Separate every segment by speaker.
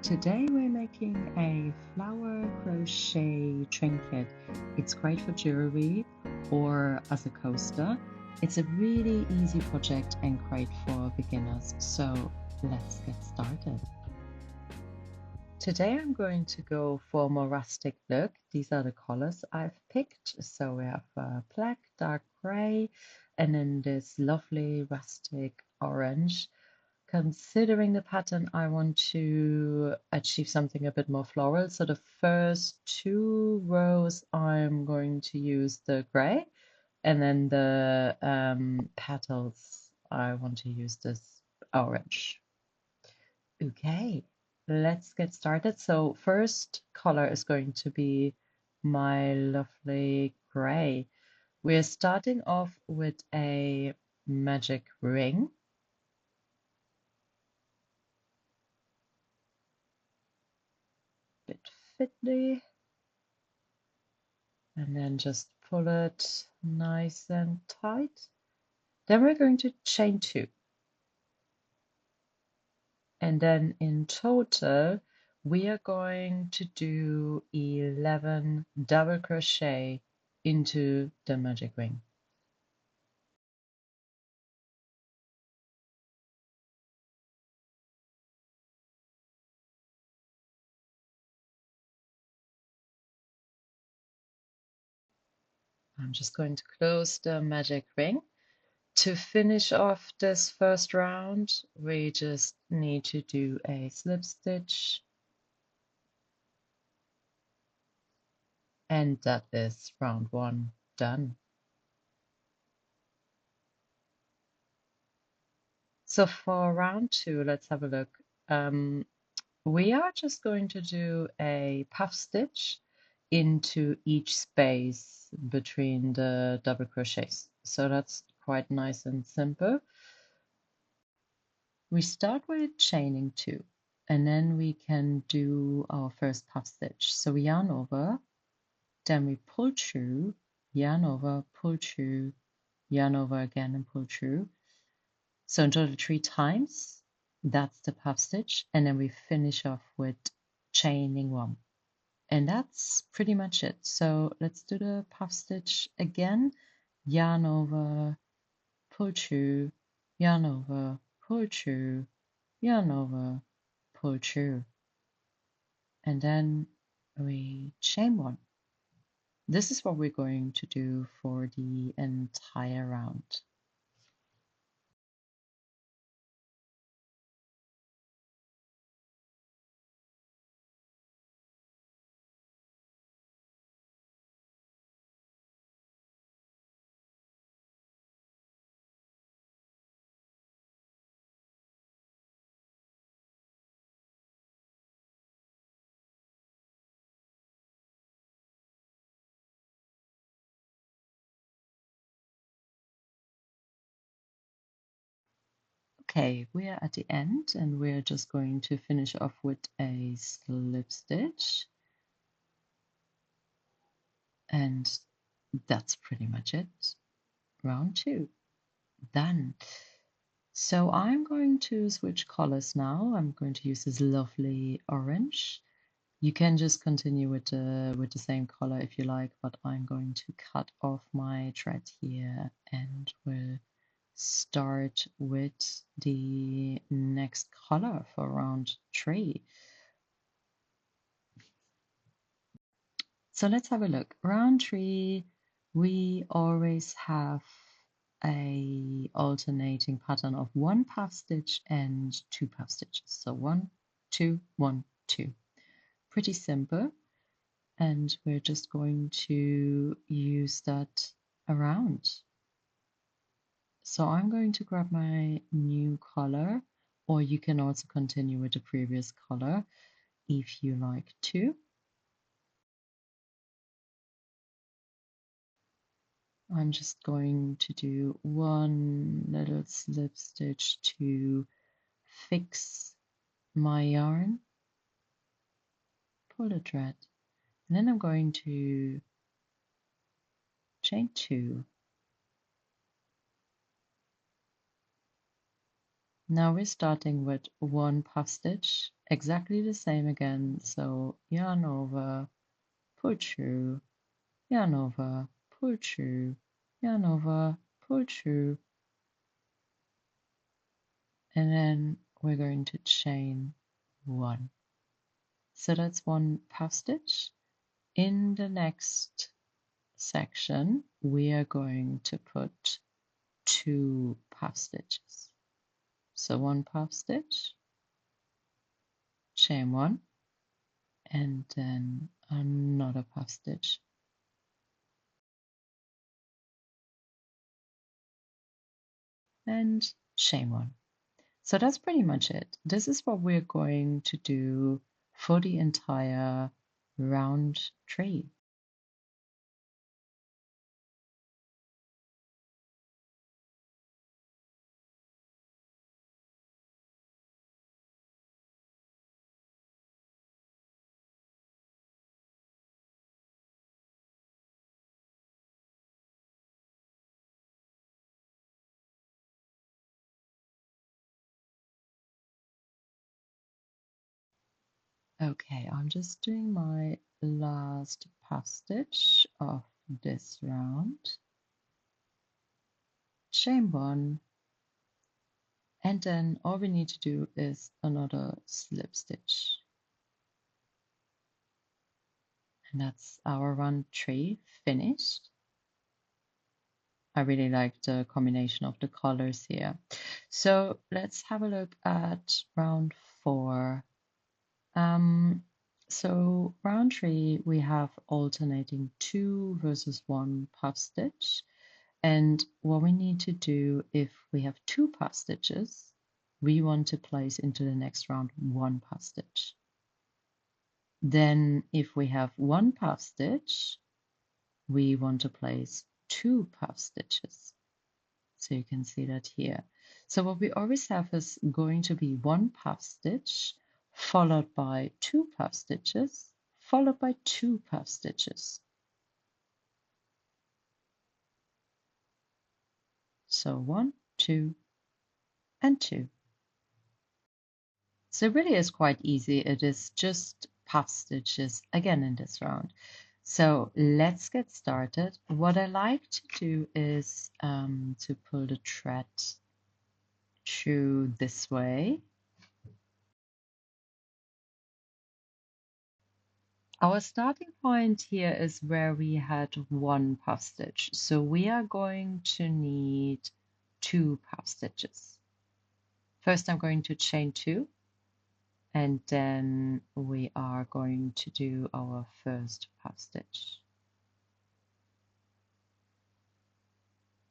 Speaker 1: Today we're making a flower crochet trinket. It's great for jewellery or as a coaster. It's a really easy project and great for beginners. So let's get started. Today I'm going to go for a more rustic look. These are the colors I've picked. So we have black, dark gray, and then this lovely rustic orange. Considering the pattern, I want to achieve something a bit more floral. So the first two rows, I'm going to use the gray, and then the petals, I want to use this orange. Okay, let's get started. So first color is going to be my lovely gray. We're starting off with a magic ring. Bit fiddly. And then just pull it nice and tight. Then we're going to chain 2. And then in total, we are going to do 11 double crochet into the magic ring. I'm just going to close the magic ring. To finish off this first round, we just need to do a slip stitch. And that is round 1 done. So for round 2, let's have a look. We are just going to do a puff stitch into each space between the double crochets. So that's quite nice and simple. We start with chaining 2, and then we can do our first puff stitch. So we yarn over, then we pull through, yarn over, pull through, yarn over again and pull through. So in total 3 times, that's the puff stitch, and then we finish off with chaining 1. And that's pretty much it. So let's do the puff stitch again. Yarn over, pull through, yarn over, pull through, yarn over, pull through. And then we chain 1. This is what we're going to do for the entire round. Okay, we are at the end and we're just going to finish off with a slip stitch. And that's pretty much it. Round 2, done. So I'm going to switch colors now. I'm going to use this lovely orange. You can just continue with the same color if you like, but I'm going to cut off my thread here and we'll start with the next color for round 3. So let's have a look. Round 3, we always have a alternating pattern of 1 puff stitch and 2 puff stitches. So 1, 2, 1, 2. Pretty simple. And we're just going to use that around. So I'm going to grab my new color, or you can also continue with the previous color if you like to. I'm just going to do one little slip stitch to fix my yarn, pull the thread, and then I'm going to chain 2, Now we're starting with one puff stitch, exactly the same again. So yarn over, pull through, yarn over, pull through, yarn over, pull through, and then we're going to chain one. So that's one puff stitch. In the next section, we are going to put two puff stitches. So one puff stitch, chain one, and then another puff stitch and chain one. So that's pretty much it. This is what we're going to do for the entire round tree. Okay, I'm just doing my last puff stitch of this round. Chain one, and then all we need to do is another slip stitch. And that's our round tree finished. I really like the combination of the colors here. So let's have a look at round four. So round three, we have alternating 2 versus 1 puff stitch. And what we need to do if we have 2 puff stitches, we want to place into the next round 1 puff stitch. Then if we have 1 puff stitch, we want to place 2 puff stitches. So you can see that here. So what we always have is going to be 1 puff stitch, followed by 2 puff stitches, followed by 2 puff stitches. So 1, 2, and 2. So it really is quite easy. It is just puff stitches again in this round. So let's get started. What I like to do is to pull the thread through this way. Our starting point here is where we had 1 puff stitch. So we are going to need 2 puff stitches. First, I'm going to chain 2, and then we are going to do our first puff stitch.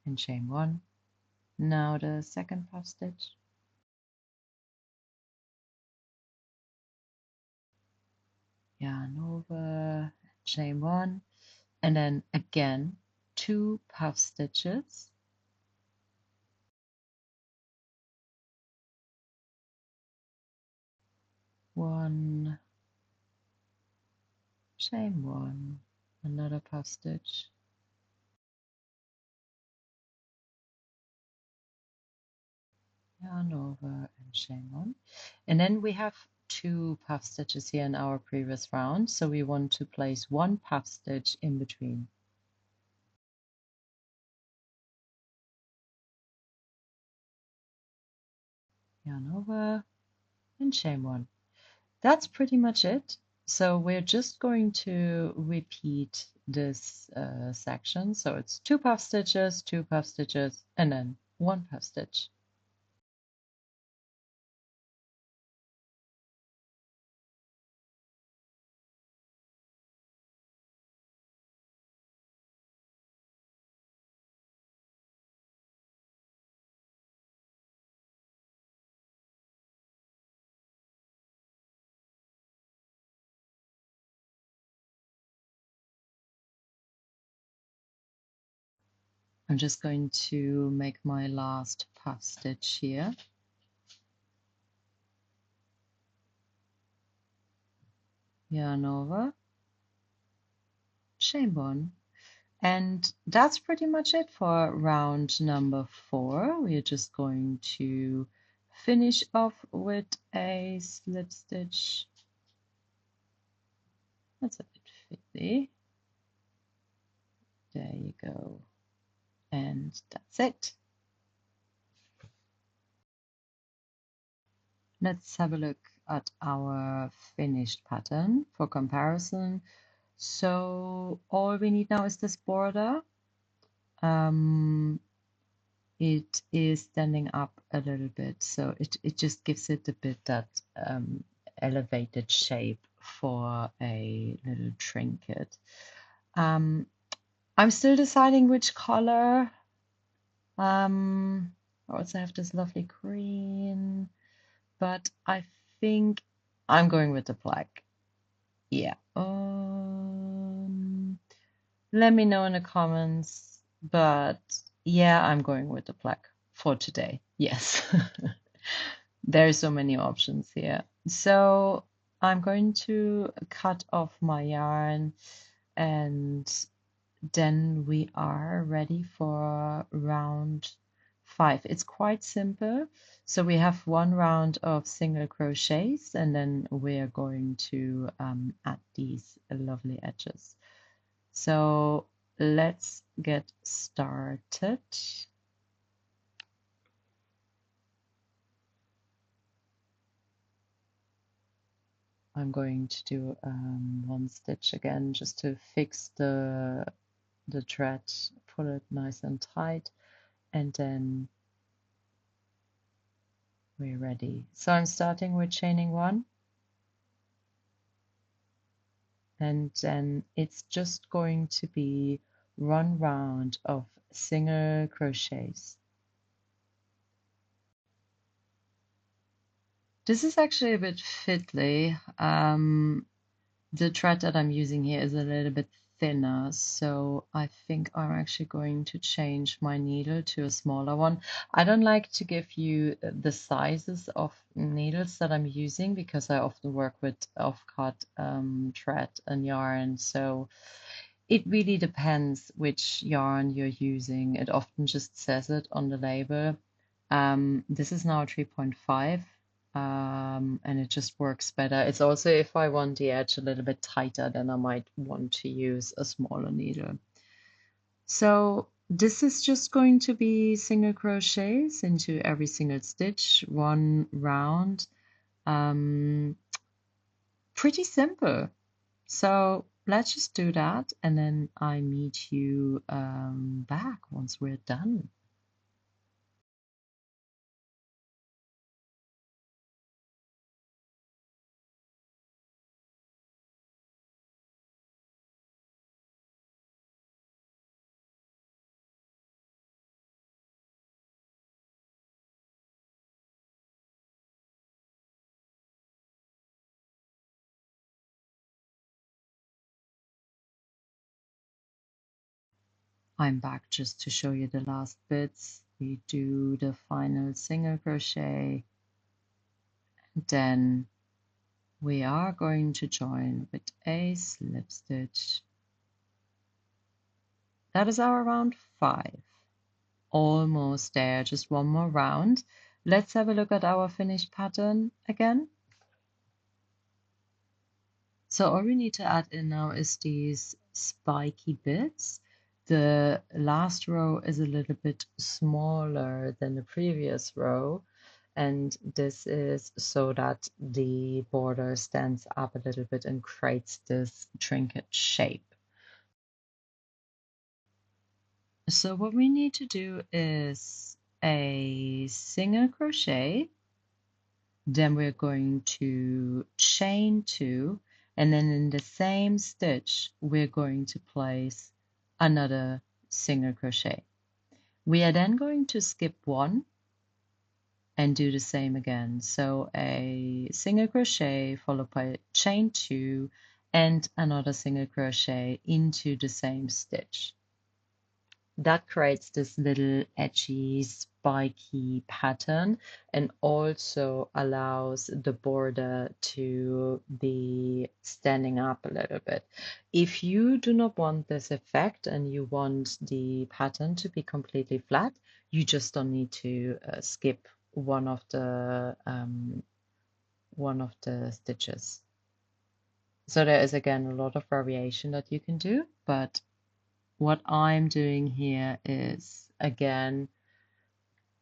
Speaker 1: And chain 1. Now the second puff stitch. Yarn over, chain 1, and then again 2 puff stitches. One, chain 1, another puff stitch. Yarn over and chain 1. And then we have 2 puff stitches here in our previous round, so we want to place 1 puff stitch in between. Yarn over and chain 1. That's pretty much it. So we're just going to repeat this section. So it's 2 puff stitches, 2 puff stitches, and then 1 puff stitch. I'm just going to make my last puff stitch here. Yarn over, chain 1. And that's pretty much it for round number 4. We're just going to finish off with a slip stitch. That's a bit fiddly. There you go. And that's it. Let's have a look at our finished pattern for comparison. So all we need now is this border. It is standing up a little bit, so it just gives it a bit that elevated shape for a little trinket. I'm still deciding which color. I also have this lovely green, but I think I'm going with the black. Yeah. Let me know in the comments, but yeah, I'm going with the black for today. Yes. There's so many options here. So I'm going to cut off my yarn and then we are ready for round 5. It's quite simple. So we have one round of single crochets and then we're going to add these lovely edges. So let's get started. I'm going to do one stitch again just to fix the thread, pull it nice and tight, and then we're ready. So I'm starting with chaining 1, and then it's just going to be 1 round of single crochets. This is actually a bit fiddly. The thread that I'm using here is a little bit thinner, so I think I'm actually going to change my needle to a smaller one. I don't like to give you the sizes of needles that I'm using because I often work with off-cut thread and yarn, so it really depends which yarn you're using. It often just says it on the label. This is now 3.5. And it just works better. It's also if I want the edge a little bit tighter, then I might want to use a smaller needle. So this is just going to be single crochets into every single stitch, 1 round. Pretty simple. So let's just do that, and then I meet you back once we're done. I'm back just to show you the last bits. We do the final single crochet, then we are going to join with a slip stitch. That is our round 5. Almost there, just one more round. Let's have a look at our finished pattern again. So all we need to add in now is these spiky bits. The last row is a little bit smaller than the previous row, and this is so that the border stands up a little bit and creates this trinket shape. So what we need to do is a single crochet, then we're going to chain 2, and then in the same stitch we're going to place another single crochet. We are then going to skip 1 and do the same again. So a single crochet followed by chain 2 and another single crochet into the same stitch. That creates this little edgy, spiky pattern and also allows the border to be standing up a little bit. If you do not want this effect and you want the pattern to be completely flat, you just don't need to skip one of the stitches. So there is again a lot of variation that you can do, but what I'm doing here is again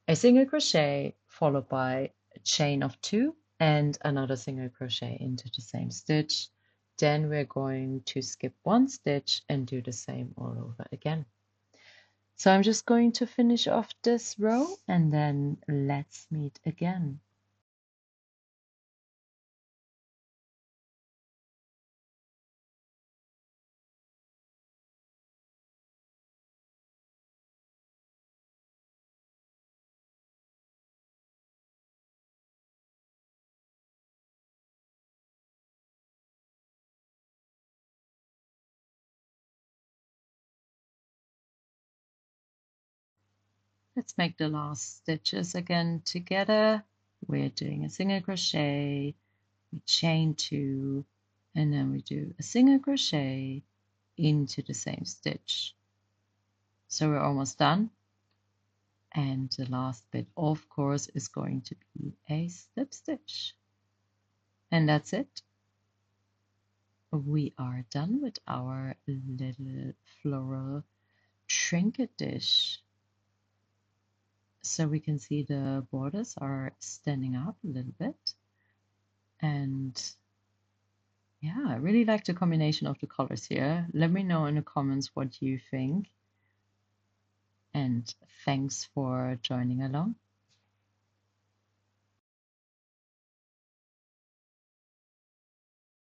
Speaker 1: a single crochet followed by a chain of 2 and another single crochet into the same stitch. Then we're going to skip 1 stitch and do the same all over again. So I'm just going to finish off this row and then let's meet again. Let's make the last stitches again together. We're doing a single crochet, we chain 2, and then we do a single crochet into the same stitch. So we're almost done. And the last bit, of course, is going to be a slip stitch. And that's it. We are done with our little floral trinket dish. So we can see the borders are standing up a little bit. And yeah, I really like the combination of the colors here. Let me know in the comments what you think. And thanks for joining along.